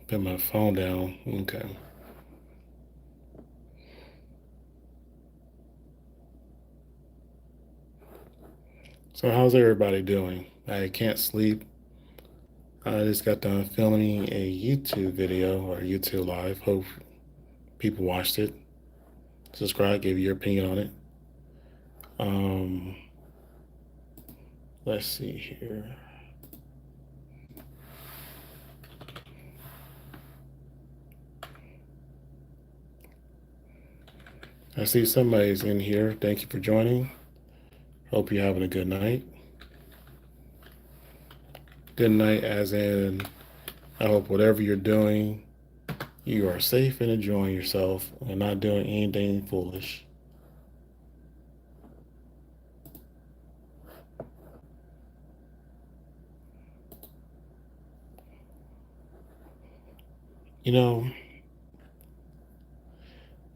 Put my phone down. Okay. So how's everybody doing? I can't sleep. I just got done filming a YouTube video or YouTube live. Hope people watched it. Subscribe, give your opinion on it. Um, let's see here. I see somebody's in here. Thank you for joining. Hope you're having a good night. Good night, as in, I hope whatever you're doing, you are safe and enjoying yourself and not doing anything foolish. You know,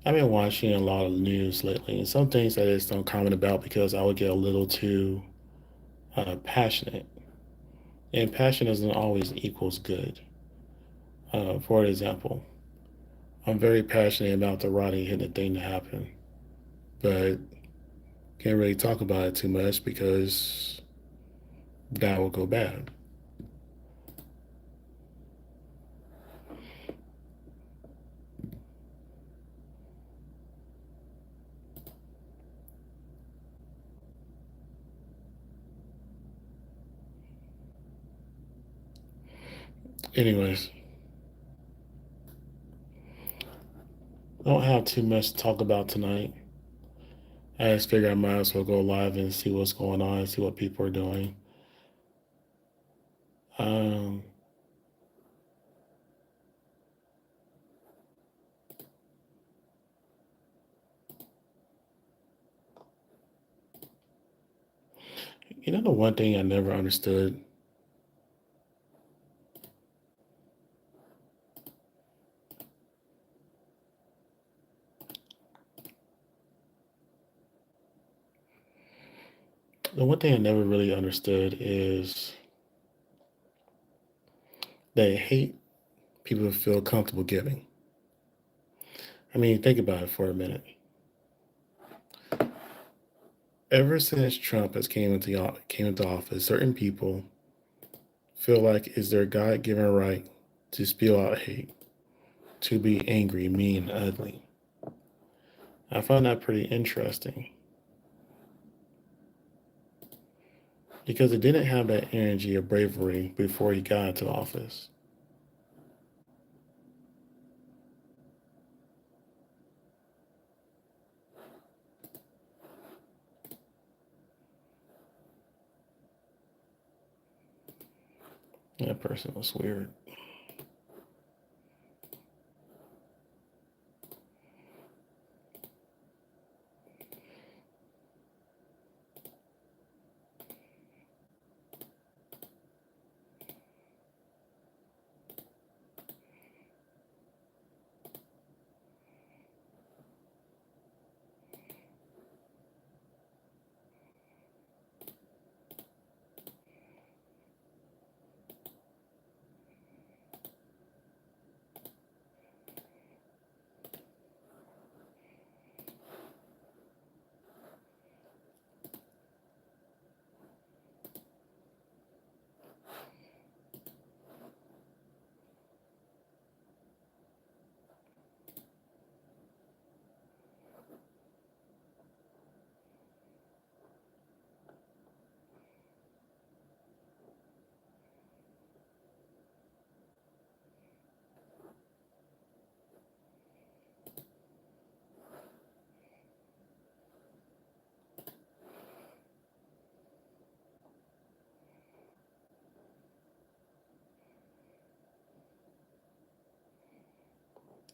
I've been watching a lot of news lately, and some things I just don't comment about because I would get a little too passionate. And passion doesn't always equals good. For example, I'm very passionate about the Rodney Hitton thing to happen, but can't really talk about it too much because that will go bad. Anyways, I don't have too much to talk about tonight. I just figured I might as well go live and see what's going on, see what people are doing. Um, the one thing I never understood, the one thing I never really understood is they hate people who feel comfortable giving. I mean, think about it for a minute. Ever since Trump has came into office, certain people feel like it's their God-given right to spew out hate, to be angry, mean, ugly. I find that pretty interesting because it didn't have that energy or bravery before he got into office. That person was weird.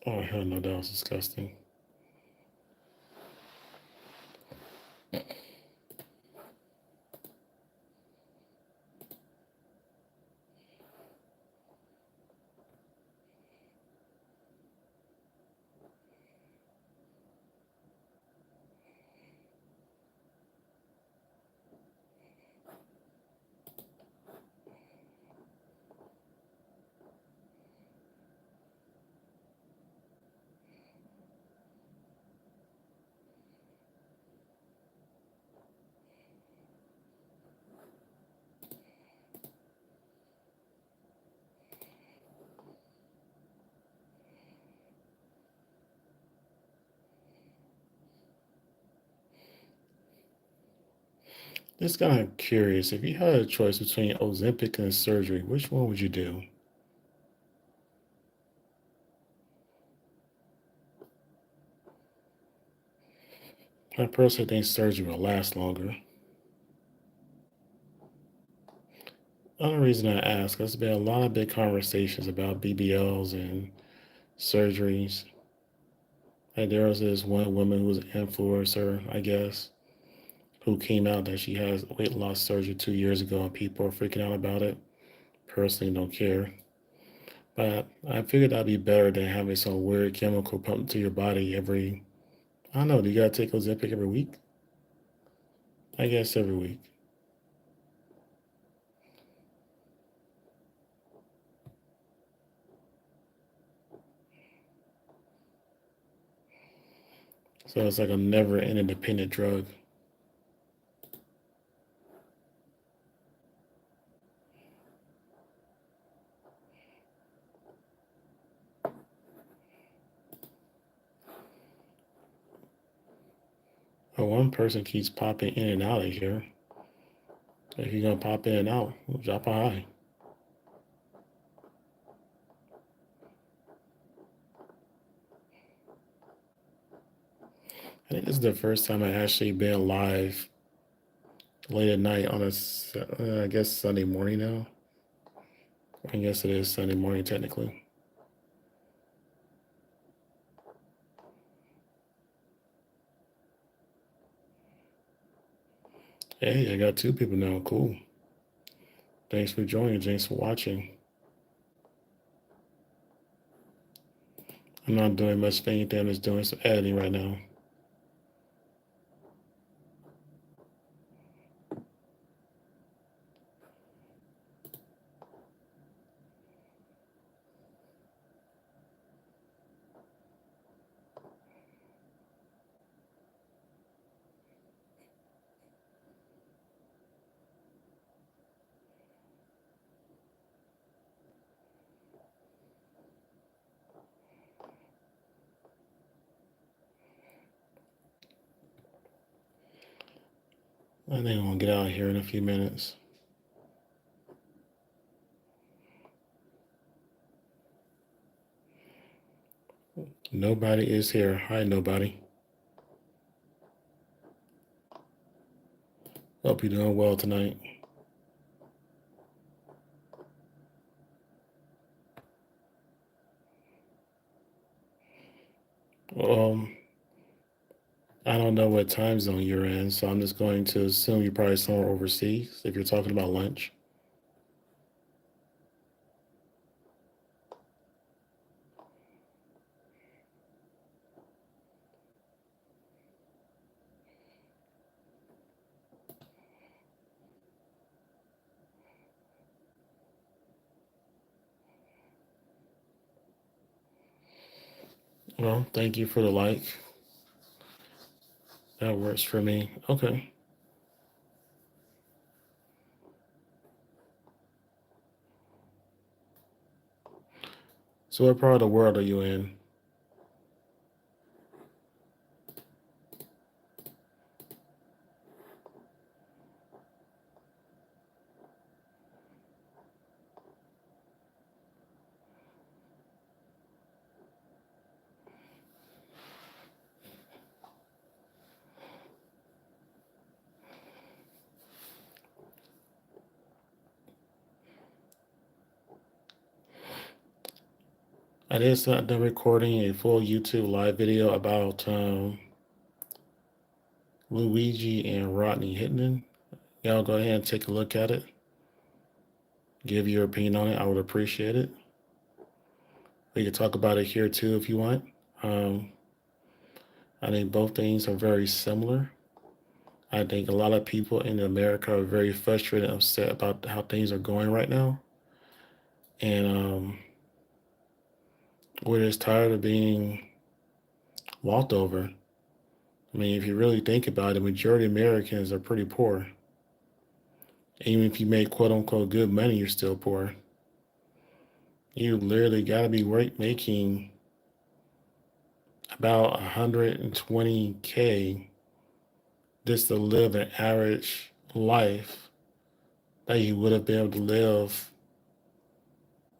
Oh hell no, that was disgusting. Just kind of curious, if you had a choice between Ozempic and surgery, which one would you do? I personally think surgery will last longer. Another reason I ask, there's been a lot of big conversations about BBLs and surgeries. Like there was this one woman who was an influencer, I guess, who came out that she has weight loss surgery 2 years ago, and people are freaking out about it. Personally, don't care. But I figured that'd be better than having some weird chemical pumped to your body every. I don't know. Do you gotta take Ozempic every week? I guess every week. So it's like a never an independent drug. But one person keeps popping in and out of here. If you're gonna pop in and out, drop a high. I think this is the first time I actually been live late at night on I guess Sunday morning now. I guess it is Sunday morning technically. Hey, I got two people now. Cool. Thanks for joining. Thanks for watching. I'm not doing much of anything. I'm just doing some editing right now. I think I'm gonna get out of here in a few minutes. Nobody is here. Hi, nobody. Hope you're doing well tonight. Um, I don't know what time zone you're in, so I'm just going to assume you're probably somewhere overseas if you're talking about lunch. Well, thank you for the like. That works for me. Okay. So what part of the world are you in? I did start the recording a full YouTube live video about Luigi and Rodney Hitman. Y'all go ahead and take a look at it. Give your opinion on it. I would appreciate it. We can talk about it here too if you want. Um, I think both things are very similar. I think a lot of people in America are very frustrated and upset about how things are going right now. And we're just tired of being walked over. I mean, if you really think about it, the majority of Americans are pretty poor. Even if you make quote unquote good money, you're still poor. You literally got to be making about 120K just to live an average life that you would have been able to live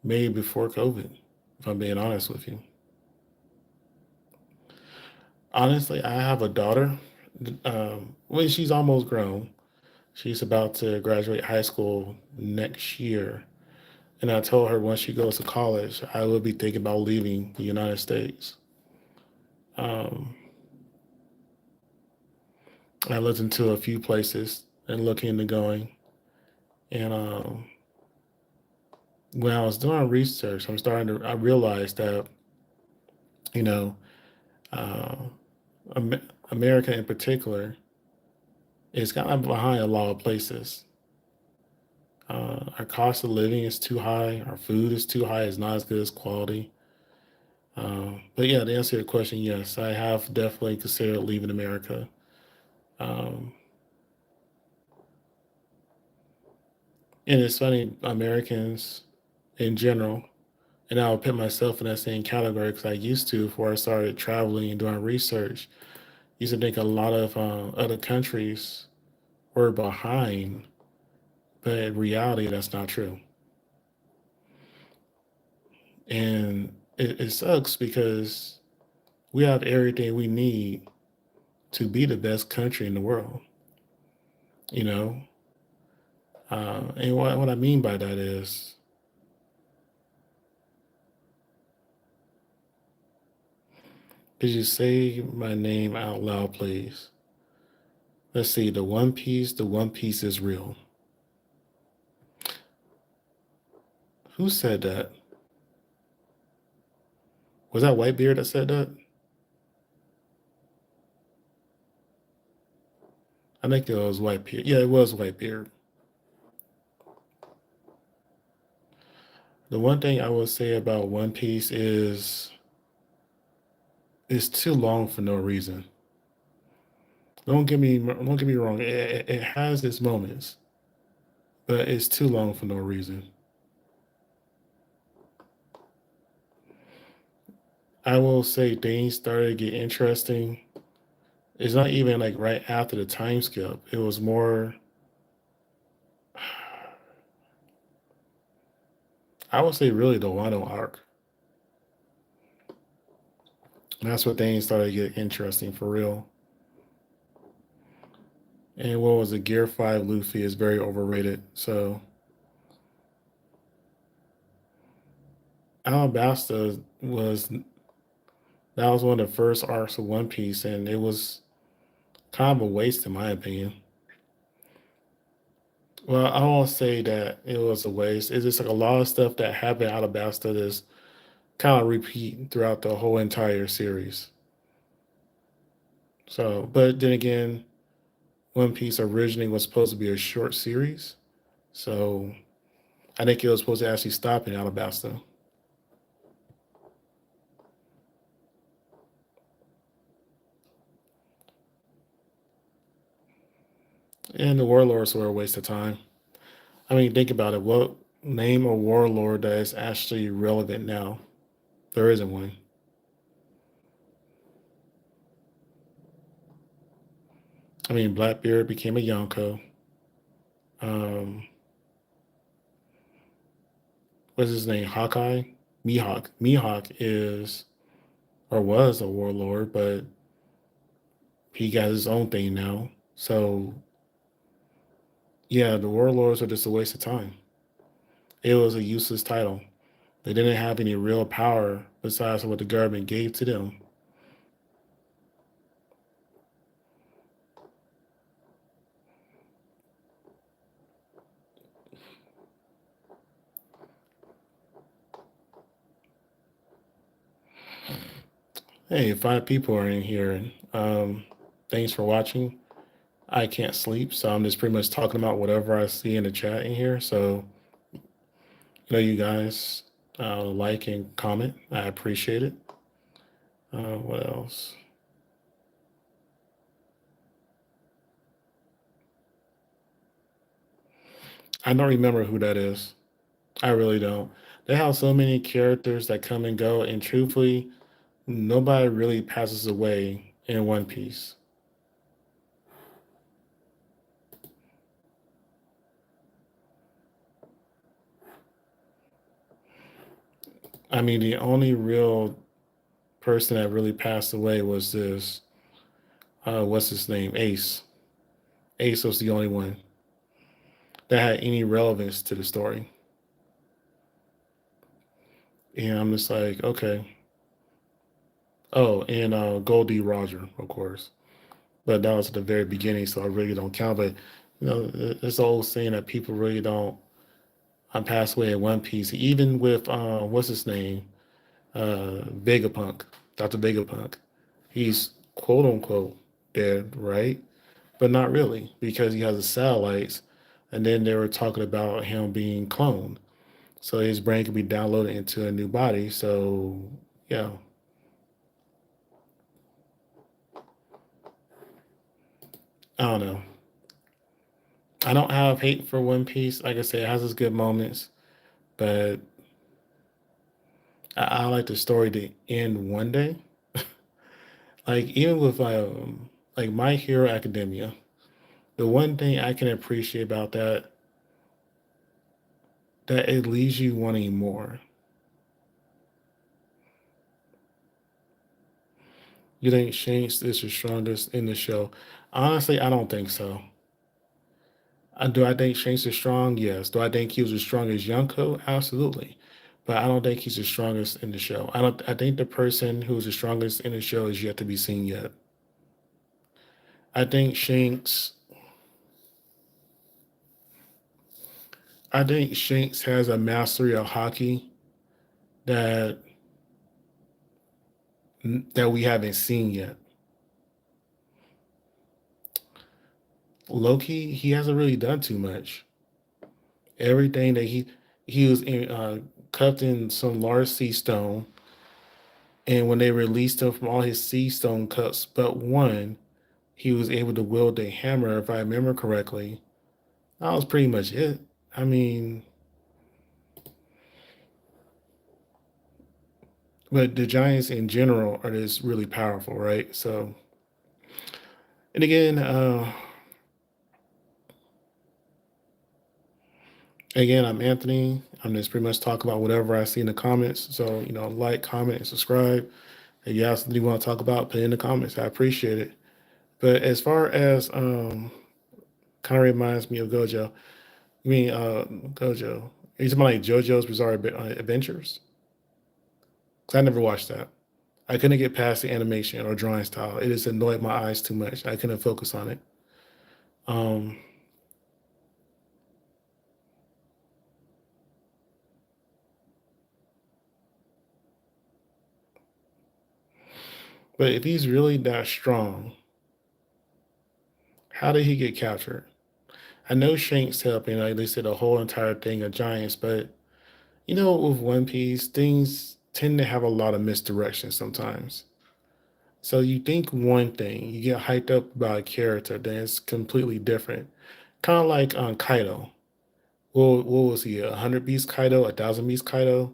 maybe before COVID, if I'm being honest with you. Honestly, I have a daughter. When she's almost grown, she's about to graduate high school next year. And I told her once she goes to college, I will be thinking about leaving the United States. Um, I looked into a few places and looking into going. And when I was doing research, I realized that, you know, uh, America in particular is kind of behind a lot of places. Our cost of living is too high. Our food is too high. It's not as good as quality. But yeah, to answer your question, yes, I have definitely considered leaving America. Um, and it's funny, Americans in general, and I'll put myself in that same category because I used to, before I started traveling and doing research, used to think a lot of other countries were behind, but in reality, that's not true. And it sucks because we have everything we need to be the best country in the world, you know? And what I mean by that is, could you say my name out loud, please? Let's see, the One Piece is real. Who said that? Was that Whitebeard that said that? I think it was Whitebeard. Yeah, it was Whitebeard. The one thing I will say about One Piece is it's too long for no reason. Don't get me wrong. It has its moments, but it's too long for no reason. I will say things started to get interesting. It's not even like right after the time skip. It was more, I would say, really the Wano arc. And that's what things started to get interesting for real. And what was it? Gear 5 Luffy is very overrated. So Alabasta was that was one of the first arcs of One Piece, and it was kind of a waste in my opinion. Well, I won't say that it was a waste. It's just like a lot of stuff that happened out of Alabasta that's kind of repeat throughout the whole entire series. So, but then again, One Piece originally was supposed to be a short series. So I think it was supposed to actually stop in Alabasta. And the warlords were a waste of time. I mean, think about it. What name a warlord that is actually relevant now? There isn't one. I mean, Blackbeard became a Yonko. Um, what's his name? Hawkeye? Mihawk. Mihawk is or was a warlord, but he got his own thing now. So yeah, the warlords are just a waste of time. It was a useless title. They didn't have any real power besides what the government gave to them. Hey, 5 people are in here. Thanks for watching. I can't sleep, so I'm just pretty much talking about whatever I see in the chat in here. So, you guys like and comment. I appreciate it. What else? I don't remember who that is. I really don't. They have so many characters that come and go, and truthfully, nobody really passes away in One Piece. I mean, the only real person that really passed away was this, what's his name? Ace. Ace was the only one that had any relevance to the story. And I'm just like, okay. Oh, and Goldie Roger, of course. But that was at the very beginning, so I really don't count. But it's the old saying that people really don't pass away at One Piece. Even with what's his name, Vegapunk, Dr. Vegapunk, he's quote unquote dead, right? But not really because he has the satellites, and then they were talking about him being cloned, so his brain can be downloaded into a new body. So yeah, I don't know. I don't have hate for One Piece. Like I said, it has its good moments, but I like the story to end one day. Like even with like My Hero Academia, the one thing I can appreciate about that it leaves you wanting more. You think Shanks is the strongest in the show? Honestly, I don't think so. Do I think Shanks is strong? Yes. Do I think he was as strong as Yonko? Absolutely. But I don't think he's the strongest in the show. I don't. I think the person who's the strongest in the show is yet to be seen yet. I think Shanks. I think Shanks has a mastery of hockey that that we haven't seen yet. Loki, he hasn't really done too much. Everything that he was in, cuffed in some large sea stone, and when they released him from all his sea stone cups, but one, he was able to wield a hammer, if I remember correctly. That was pretty much it. I mean, but the Giants in general are just really powerful, right? So, and again, I'm Anthony. I'm just pretty much talking about whatever I see in the comments. So, like, comment, and subscribe. If you have something you want to talk about, put it in the comments. I appreciate it. But as far as kind of reminds me of Gojo. You mean Gojo? Are you talking about like JoJo's Bizarre Adventures? Because I never watched that. I couldn't get past the animation or drawing style. It just annoyed my eyes too much. I couldn't focus on it. Um, but if he's really that strong, how did he get captured? I know Shanks helping, like they said, the whole entire thing of giants, but with One Piece, things tend to have a lot of misdirection sometimes. So you think one thing, you get hyped up about a character, then it's completely different. Kind of like Kaido. Well, what was he? 100 beast Kaido, 1,000 beast Kaido,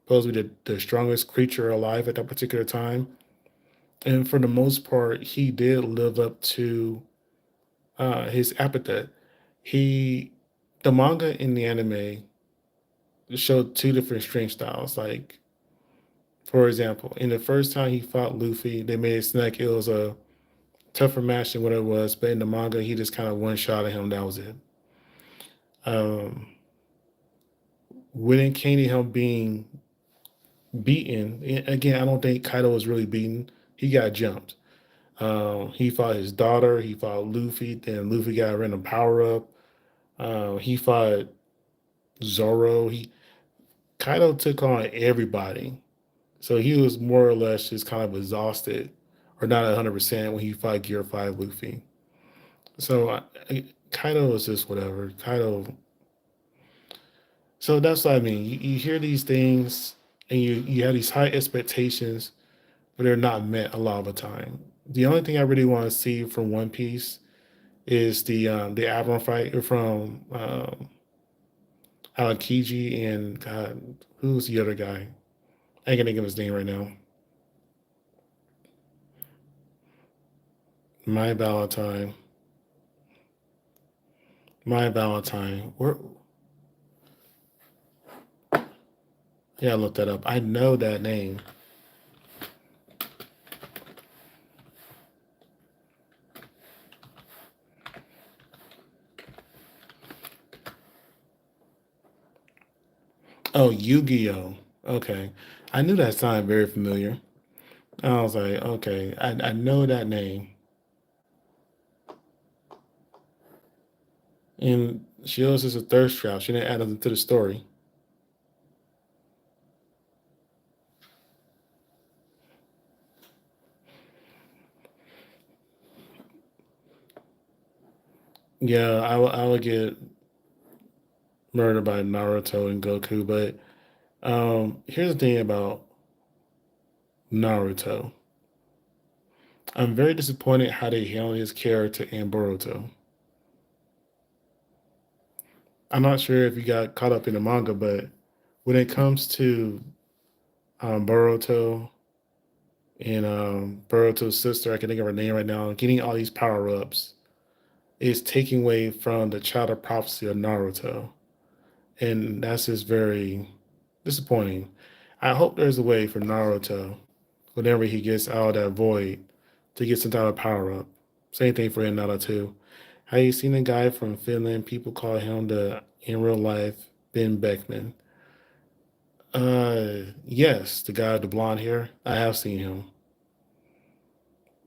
supposed to be the strongest creature alive at that particular time. And for the most part, he did live up to his epithet. He, the manga and the anime showed two different strength styles. Like, for example, in the first time he fought Luffy, they made it seem like it was a tougher match than what it was. But in the manga, he just kind of one shot at him. That was it. Um, when it came to him being beaten, again, I don't think Kaido was really beaten. He got jumped. He fought his daughter. He fought Luffy. Then Luffy got a random power up. He fought Zoro. Kaido took on everybody. So he was more or less just kind of exhausted, or not 100% when he fought Gear 5 Luffy. So Kaido was just whatever. Kaido. So that's what I mean. You hear these things and you have these high expectations, but they're not met a lot of the time. The only thing I really want to see from One Piece is the Admiral fight from Aokiji and God, who's the other guy? I can't think of his name right now. My Valentine. My Valentine. Where Yeah, I looked that up. I know that name. Oh, Yu-Gi-Oh. Okay. I knew that sounded very familiar. I was like, okay, I know that name. And she was just a thirst trap. She didn't add nothing to the story. Yeah, I would get murdered by Naruto and Goku, but here's the thing about Naruto. I'm very disappointed how they handled his character in Boruto. I'm not sure if you got caught up in the manga, but when it comes to Boruto and Boruto's sister, I can think of her name right now, getting all these power ups is taking away from the child of prophecy of Naruto. And that's just very disappointing. I hope there's a way for Naruto, whenever he gets out of that void, to get some type of power up. Same thing for Hinata too. Have you seen the guy from Finland? People call him the in real life Ben Beckman. Yes, the guy with the blonde hair. I have seen him.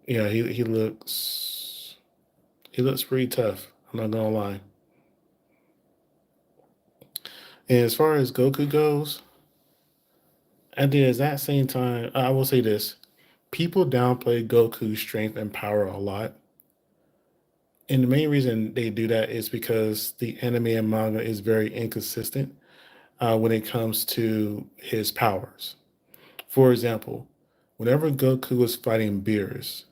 Yeah, he looks pretty tough. I'm not gonna lie. And as far as Goku goes, at the exact same time, I will say this: people downplay Goku's strength and power a lot, and the main reason they do that is because the anime and manga is very inconsistent when it comes to his powers. For example, whenever Goku was fighting Beerus,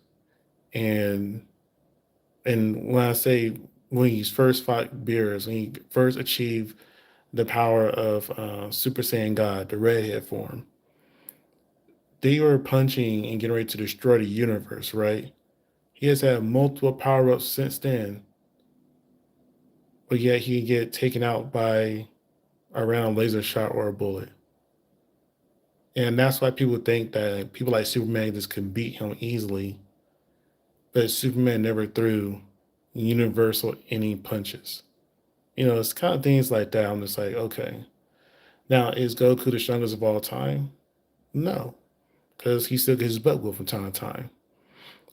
and when I say when he first fought Beerus, when he first achieved the power of Super Saiyan God, the redhead form, they were punching and getting ready to destroy the universe, right? He has had multiple power ups since then, but yet he can get taken out by around a laser shot or a bullet. And that's why people think that people like Superman just can beat him easily, but Superman never threw universal any punches. It's kind of things like that. I'm just like, okay. Now, is Goku the strongest of all time? No, because he still gets his butt whooped from time to time.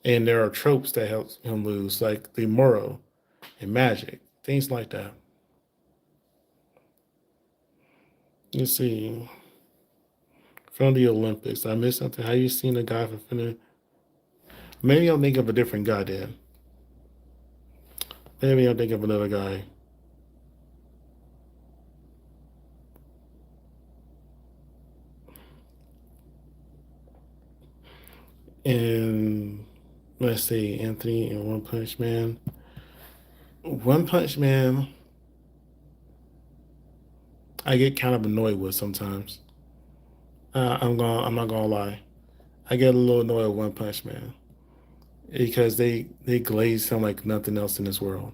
And there are tropes that help him lose, like the Moro and magic, things like that. You see, from the Olympics, I missed something. Have you seen a guy from Finland? Maybe I'm thinking of a different guy then. Maybe I'm thinking of another guy. And let's say Anthony and One Punch Man. One Punch Man, I get kind of annoyed with sometimes. I'm not gonna lie. I get a little annoyed with One Punch Man because they glaze him like nothing else in this world.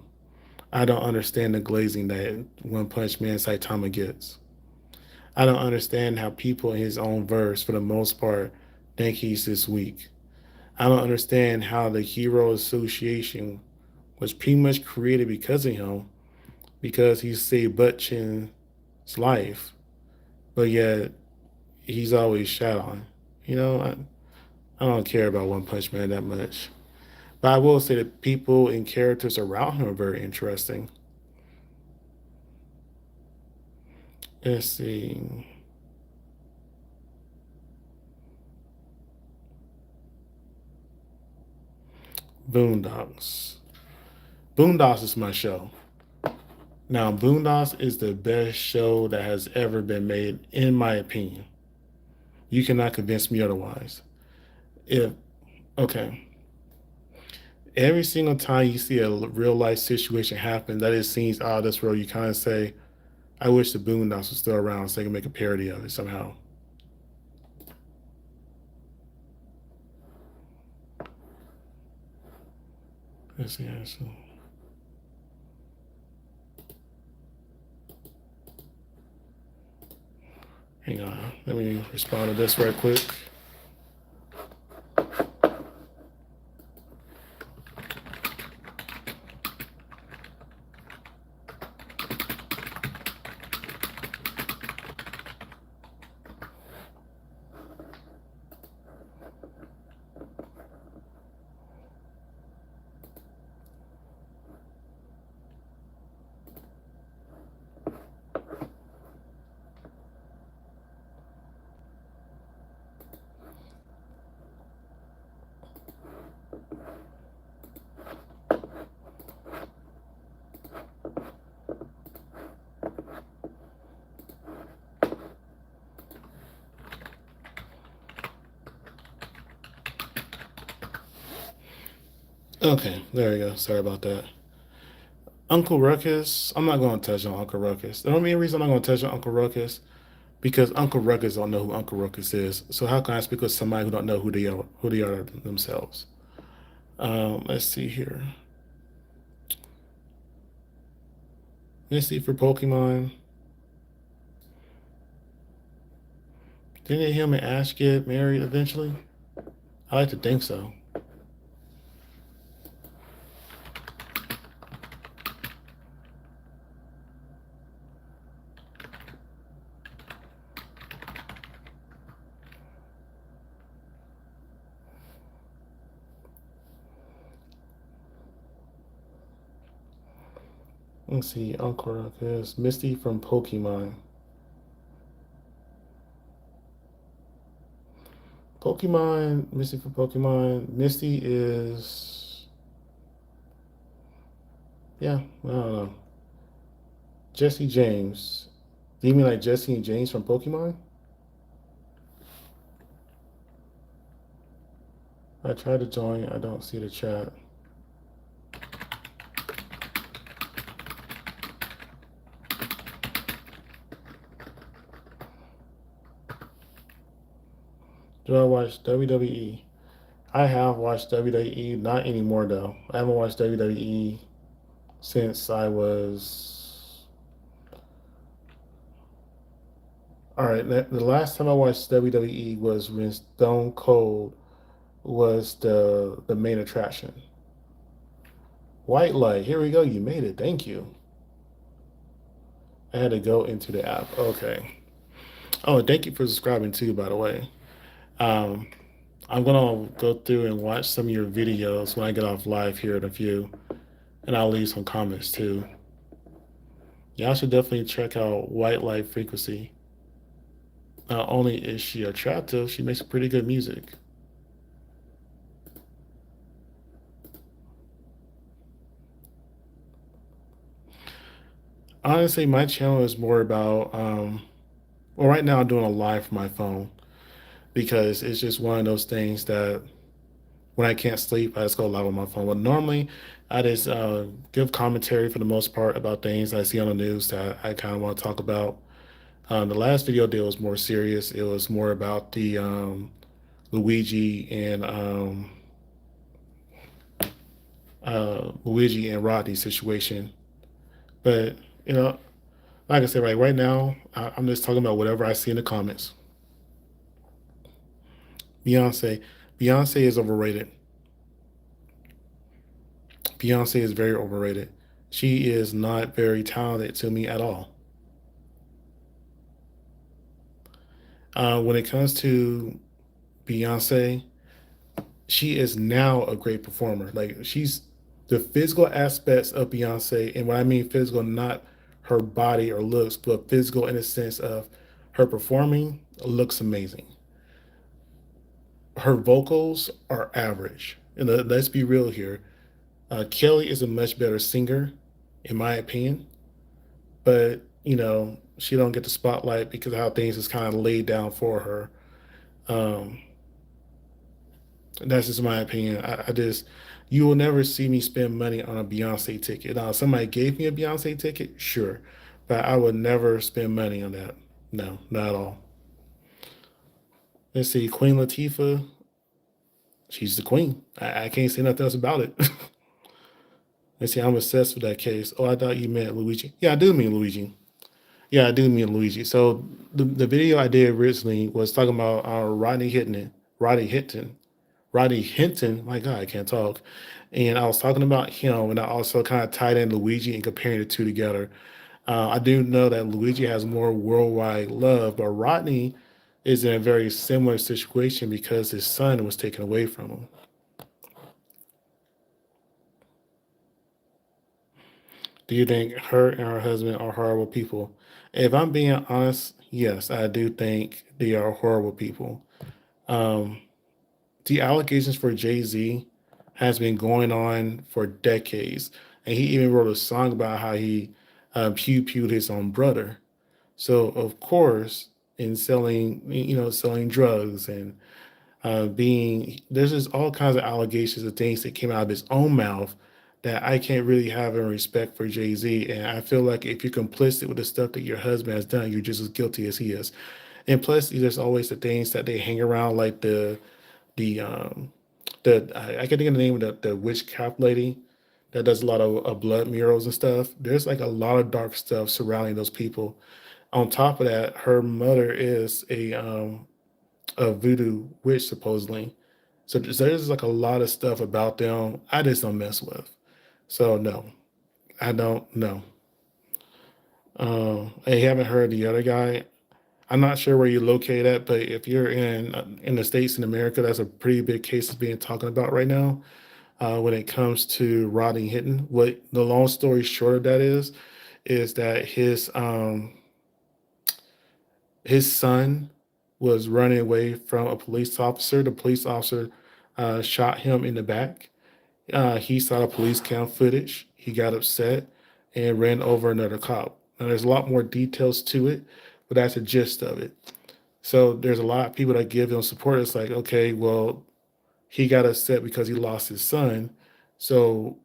I don't understand the glazing that One Punch Man Saitama gets. I don't understand how people in his own verse, for the most part, think he's this weak. I don't understand how the Hero Association was pretty much created because of him, because he saved Butchin's life, but yet he's always shot on. I don't care about One Punch Man that much. But I will say that people and characters around him are very interesting. Let's see. Boondocks. Boondocks is my show. Now, Boondocks is the best show that has ever been made, in my opinion. You cannot convince me otherwise. If okay, every single time you see a real life situation happen that it seems out of this world, you kind of say, "I wish the Boondocks was still around so they can make a parody of it somehow." Let's see. Hang on. Let me respond to this right quick. Okay, there we go. Sorry about that. Uncle Ruckus, I'm not going to touch on Uncle Ruckus. The only reason I'm not going to touch on Uncle Ruckus because Uncle Ruckus don't know who Uncle Ruckus is. So how can I speak with somebody who don't know who they are themselves? Let's see here. Let's see for Pokemon. Didn't him and Ash get married eventually? I like to think so. Let's see, Uncle Ruckus. Misty from Pokemon. Pokemon, Misty from Pokemon. Misty is, yeah, I don't know. Jesse James. Do you mean like Jesse and James from Pokemon? I tried to join. I don't see the chat. Do I watch WWE? I have watched WWE, not anymore though. I haven't watched WWE since I was. All right, the last time I watched WWE was when Stone Cold was the main attraction. White light. Here we go. You made it. Thank you. I had to go into the app. Okay. Oh, thank you for subscribing too, by the way. Um, I'm gonna go through and watch some of your videos when I get off live here in a few, and I'll leave some comments too. Y'all should definitely check out White Light Frequency. Not only is she attractive, she makes pretty good music. Honestly, my channel is more about, well, right now I'm doing a live from my phone because it's just one of those things that when I can't sleep, I just go live on my phone. But normally, I just give commentary for the most part about things I see on the news that I kind of want to talk about. The last video I did was more serious. It was more about the Luigi and Rodney situation. But you know, like I said, right now, I'm just talking about whatever I see in the comments. Beyonce, Beyonce is overrated. Beyonce is very overrated. She is not very talented to me at all. When it comes to Beyonce, she is now a great performer. Like she's the physical aspects of Beyonce, and when I mean physical, not her body or looks, but physical in the sense of her performing looks amazing. Her vocals are average. And let's be real here. Kelly is a much better singer, in my opinion, but she don't get the spotlight because of how things is kind of laid down for her. Um, That's just my opinion. I just you will never see me spend money on a Beyonce ticket. Now, if somebody gave me a Beyonce ticket, sure, but I would never spend money on that. No, not at all. Let's see, Queen Latifah. She's the queen. I can't say nothing else about it. Let's see, I'm obsessed with that case. Oh, I thought you meant Luigi. Yeah, I do mean Luigi. Yeah, I do mean Luigi. So the video I did originally was talking about Rodney Hinton, Rodney Hinton. My God, I can't talk. And I was talking about him, and I also kind of tied in Luigi and comparing the two together. I do know that Luigi has more worldwide love, but Rodney is in a very similar situation because his son was taken away from him. Do you think her and her husband are horrible people? If I'm being honest, yes, I do think they are horrible people. Um, the allegations for Jay-Z has been going on for decades, and he even wrote a song about how he pew pewed his own brother. So of course, in selling, selling drugs and being there's just all kinds of allegations of things that came out of his own mouth that I can't really have in respect for Jay Z. And I feel like if you're complicit with the stuff that your husband has done, you're just as guilty as he is. And plus, there's always the things that they hang around, like the I can't think of the name of the witch cap lady that does a lot of blood murals and stuff. There's like a lot of dark stuff surrounding those people. On top of that, her mother is a voodoo witch supposedly. So there's like a lot of stuff about them I just don't mess with. So no, I don't know. I haven't heard the other guy. I'm not sure where you're located at, but if you're in the states in America, that's a pretty big case that's being talking about right now. When it comes to Rodney Hinton, what the long story short of that is that his son was running away from a police officer. The police officer shot him in the back. He saw the police cam footage. He got upset and ran over another cop. Now, there's a lot more details to it, but that's the gist of it. So there's a lot of people that give him support. It's like, okay, well, he got upset because he lost his son, so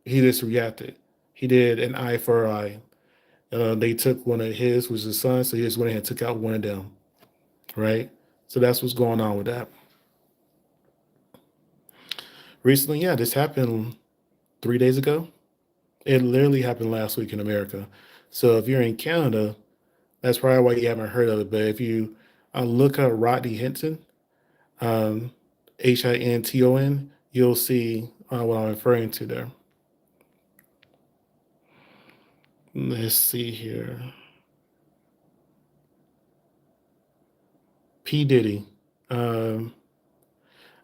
he just reacted. He did an eye for an eye. They took one of his, was his son, so he just went ahead and took out one of them, right? So that's what's going on with that. Recently, yeah, this happened 3 days ago. It literally happened last week in America. So if you're in Canada, that's probably why you haven't heard of it. But if you look up Rodney Hinton, um, Hinton, you'll see what I'm referring to there. Let's see here. P. Diddy. Um,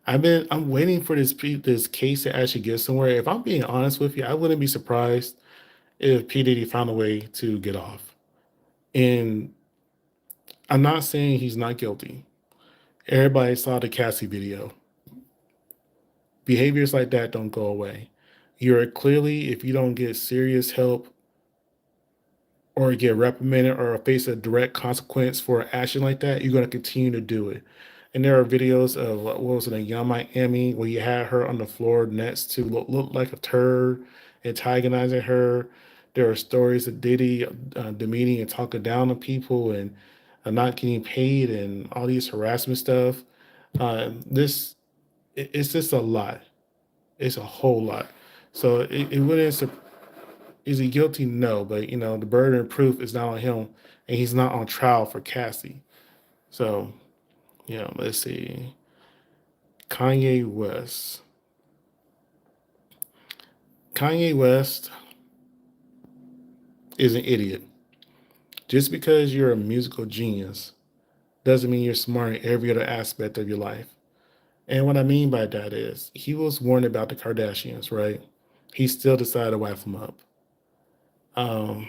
I'm waiting for this case to actually get somewhere. If I'm being honest with you, I wouldn't be surprised if P. Diddy found a way to get off. And I'm not saying he's not guilty. Everybody saw the Cassie video. Behaviors like that don't go away. You're clearly, if you don't get serious help or get reprimanded or face a direct consequence for action like that, you're going to continue to do it. And there are videos of what was it in Young Miami where you had her on the floor next to look like a turd, antagonizing her. There are stories of Diddy demeaning and talking down to people and not getting paid and all these harassment stuff. It's just a lot. It's a whole lot. So it wouldn't is he guilty? No, but the burden of proof is not on him, and he's not on trial for Cassie. So let's see. Kanye West. Kanye West is an idiot. Just because you're a musical genius doesn't mean you're smart in every other aspect of your life. And what I mean by that is he was warned about the Kardashians, right? He still decided to wipe them up. Um,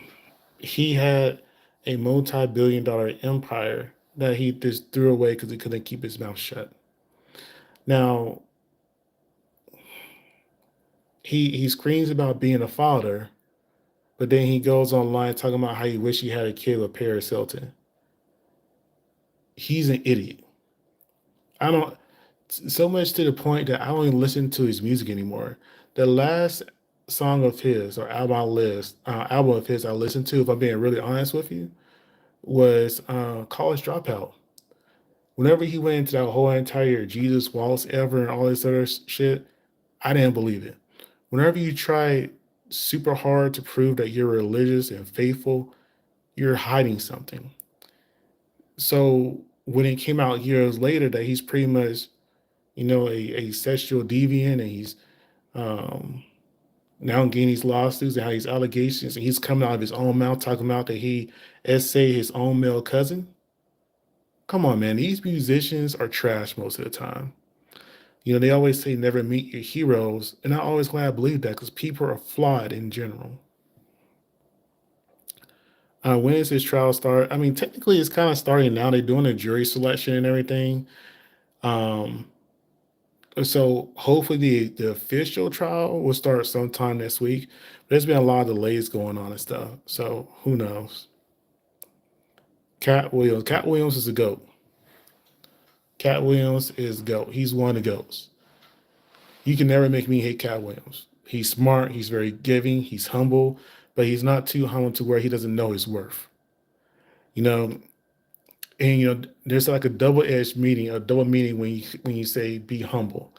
he had a multi-billion-dollar empire that he just threw away because he couldn't keep his mouth shut. Now, he screams about being a father, but then he goes online talking about how he wish he had a kid with Paris Hilton. He's an idiot. I don't so much to the point that I don't even listen to his music anymore. The last song of his or album of his I listened to, if I'm being really honest with you, was College Dropout. Whenever he went into that whole entire Jesus Waltz ever and all this other shit, I didn't believe it. Whenever you try super hard to prove that you're religious and faithful, you're hiding something. So when it came out years later that he's pretty much, a sexual deviant, and he's um, now getting these lawsuits and how these allegations, and he's coming out of his own mouth talking about that he essayed his own male cousin. Come on, man. These musicians are trash most of the time. They always say never meet your heroes, and I always glad I believe that because people are flawed in general. When does his trial start? I mean, technically, it's kind of starting now. They're doing a jury selection and everything. Um, so hopefully the official trial will start sometime next week. There's been a lot of delays going on and stuff. So who knows? Cat Williams. Cat Williams is a goat. Cat Williams is GOAT. He's one of the GOATs. You can never make me hate Cat Williams. He's smart, he's very giving, he's humble, but he's not too humble to where he doesn't know his worth. You know, and there's like a double-edged meaning, a double meaning when you say be humble.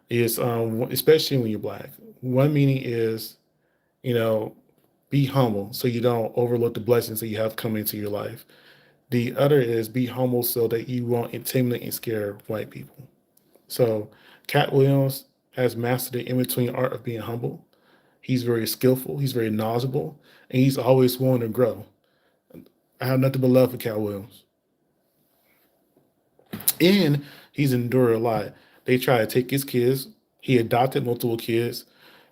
Is especially when you're black. One meaning is, you know, be humble so you don't overlook the blessings that you have come into your life. The other is be humble so that you won't intimidate and scare white people. So Cat Williams has mastered the in-between art of being humble. He's very skillful, he's very knowledgeable, and he's always willing to grow. I have nothing but love for Cat Williams. And he's endured a lot. They try to take his kids. He adopted multiple kids.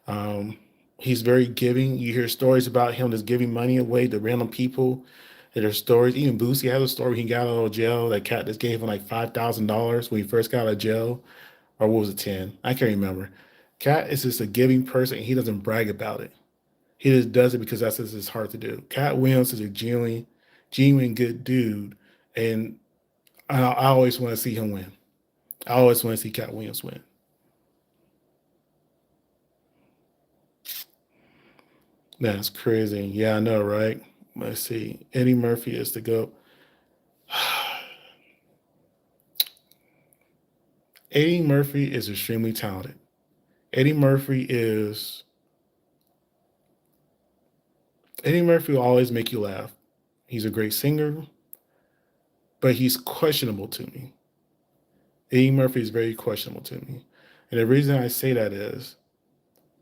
Um, he's very giving. You hear stories about him just giving money away to random people. There's stories. Even Boosie has a story. He got out of jail. That cat just gave him like $5,000 when he first got out of jail, or what was it, 10? I can't remember. Cat is just a giving person. He doesn't brag about it. He just does it because that's just his heart to do. Cat Williams is a genuine good dude, and I always want to see him win. I always want to see Cat Williams win. That's crazy. Yeah, I know, right? Let's see. Eddie Murphy is the GOAT. Eddie Murphy is extremely talented. Eddie Murphy is Eddie Murphy will always make you laugh. He's a great singer, but he's questionable to me. Eddie Murphy is very questionable to me. And the reason I say that is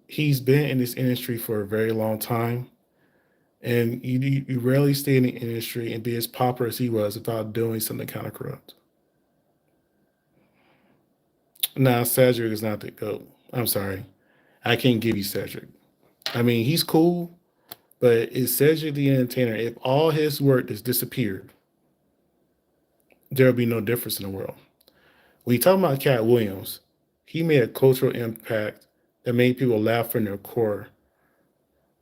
he's been in this industry for a very long time. And you rarely stay in the industry and be as popular as he was without doing something kind of corrupt. Now, Cedric is not the GOAT. I'm sorry. I can't give you Cedric. I mean, he's cool, but is Cedric the Entertainer? If all his work has disappeared, there'll be no difference in the world. When you talk about Cat Williams, he made a cultural impact that made people laugh from their core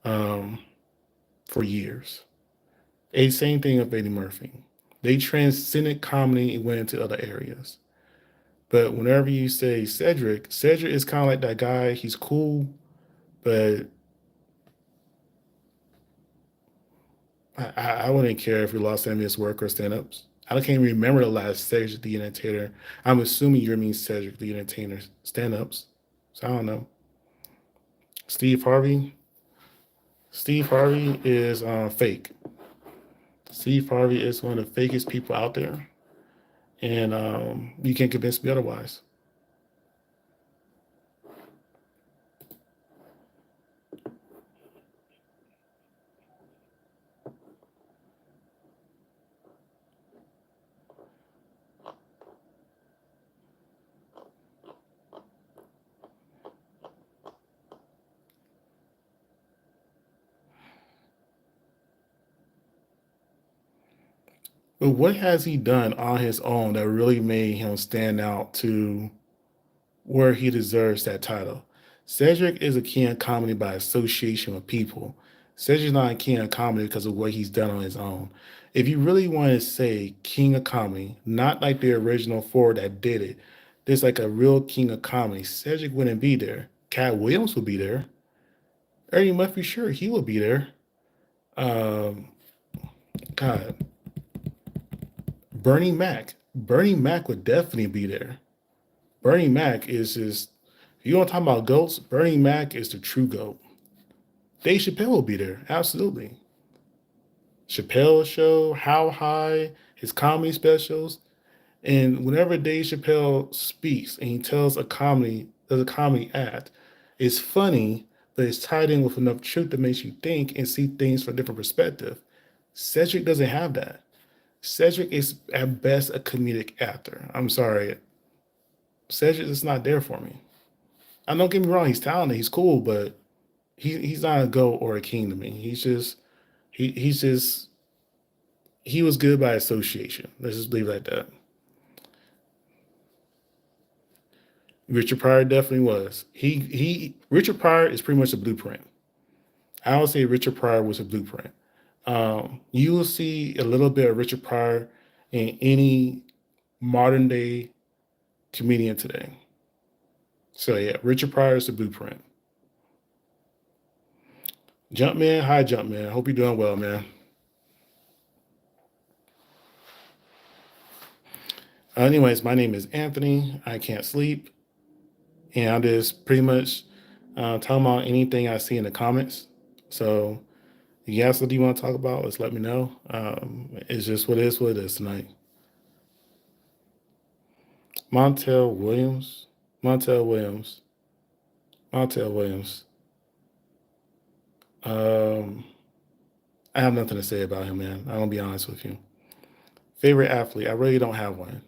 um, for years. A same thing with Eddie Murphy. They transcended comedy and went into other areas. But whenever you say Cedric is kind of like that guy. He's cool, but I wouldn't care if we lost any of his work or stand-ups. I can't even remember the last Cedric the Entertainer. I'm assuming you mean Cedric the Entertainer stand-ups. So I don't know. Steve Harvey. Steve Harvey is fake. Steve Harvey is one of the fakest people out there, and you can't convince me otherwise. But what has he done on his own that really made him stand out to where he deserves that title? Cedric is a king of comedy by association with people. Cedric's not a king of comedy because of what he's done on his own. If you really want to say king of comedy, not like the original four that did it, there's like a real king of comedy. Cedric wouldn't be there. Cat Williams would be there. Eddie Murphy, sure, he would be there. Um, God, Bernie Mac. Bernie Mac would definitely be there. Bernie Mac is just, you want to talk about goats? Bernie Mac is the true goat. Dave Chappelle will be there. Absolutely. Chappelle Show, How High, his comedy specials. And whenever Dave Chappelle speaks and he tells a comedy, does a comedy act, it's funny, but it's tied in with enough truth that makes you think and see things from a different perspective. Cedric doesn't have that. Cedric is at best a comedic actor. I'm sorry. Cedric is not there for me. I don't get me wrong, he's talented, he's cool, but he's not a goat or a king to me. He's just he was good by association. Let's just leave it like that. Richard Pryor definitely was. He Richard Pryor is pretty much a blueprint. I would say Richard Pryor was a blueprint. You will see a little bit of Richard Pryor in any modern day comedian today. So yeah, Richard Pryor is the blueprint. Jumpman, hi Jumpman. Hope you're doing well, man. Anyways, my name is Anthony. I can't sleep, and I'm just pretty much talking about anything I see in the comments. So, if you have something you want to talk about, let's let me know. It's just what it is tonight. Montel Williams, Montel Williams, Montel Williams. Um, I have nothing to say about him, man. I'm gonna be honest with you. Favorite athlete? I really don't have one.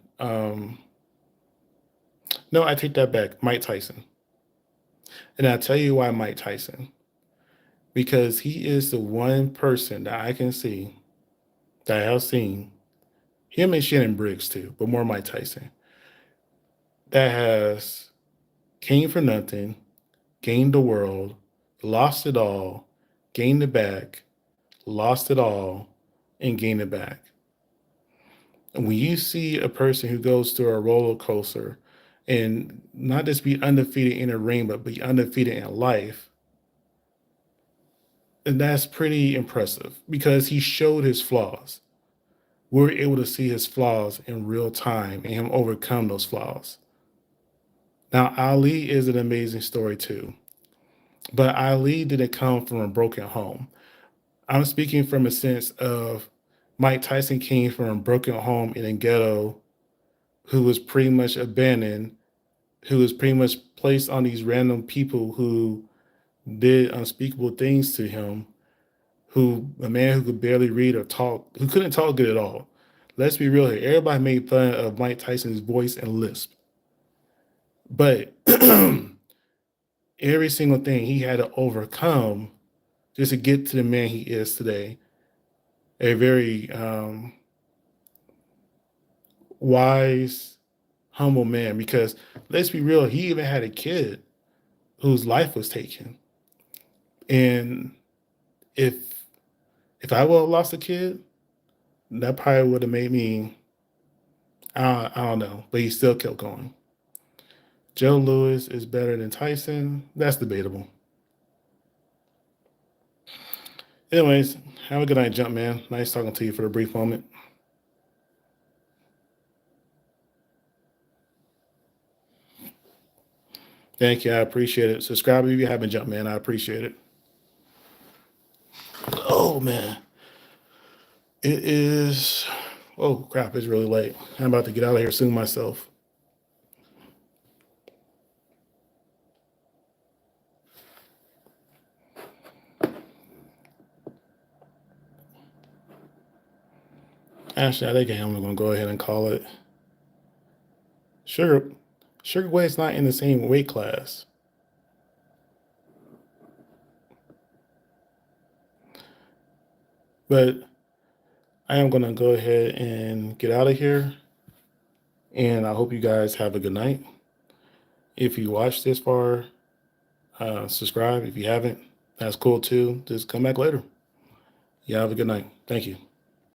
No, I take that back. Mike Tyson, and I'll tell you why Mike Tyson. Because he is the one person that I can see that I have seen him and Shannon Briggs too, but more Mike Tyson that has came from nothing, gained the world, lost it all, gained it back, lost it all, and gained it back. And when you see a person who goes through a roller coaster and not just be undefeated in a ring, but be undefeated in life, and that's pretty impressive because he showed his flaws. We're able to see his flaws in real time and him overcome those flaws. Now, Ali is an amazing story too, but Ali didn't come from a broken home. I'm speaking from a sense of Mike Tyson came from a broken home in a ghetto who was pretty much abandoned, who was pretty much placed on these random people who did unspeakable things to him, who a man who could barely read or talk, who couldn't talk good at all. Let's be real here. Everybody made fun of Mike Tyson's voice and lisp, but every single thing he had to overcome just to get to the man he is today. A very wise, humble man. Because let's be real, he even had a kid whose life was taken. And if I would have lost a kid, that probably would have made me. I don't know, but he still kept going. Joe Louis is better than Tyson. That's debatable. Anyways, have a good night, Jumpman. Nice talking to you for a brief moment. Thank you. I appreciate it. Subscribe if you haven't, Jumpman. I appreciate it. Oh, man. It is. Oh, crap. It's really late. I'm about to get out of here soon myself. Actually, I think I'm going to go ahead and call it. Sugar Wade's not in the same weight class. But I am going to go ahead and get out of here. And I hope you guys have a good night. If you watched this far, subscribe. If you haven't, that's cool too. Just come back later. You have a good night. Thank you.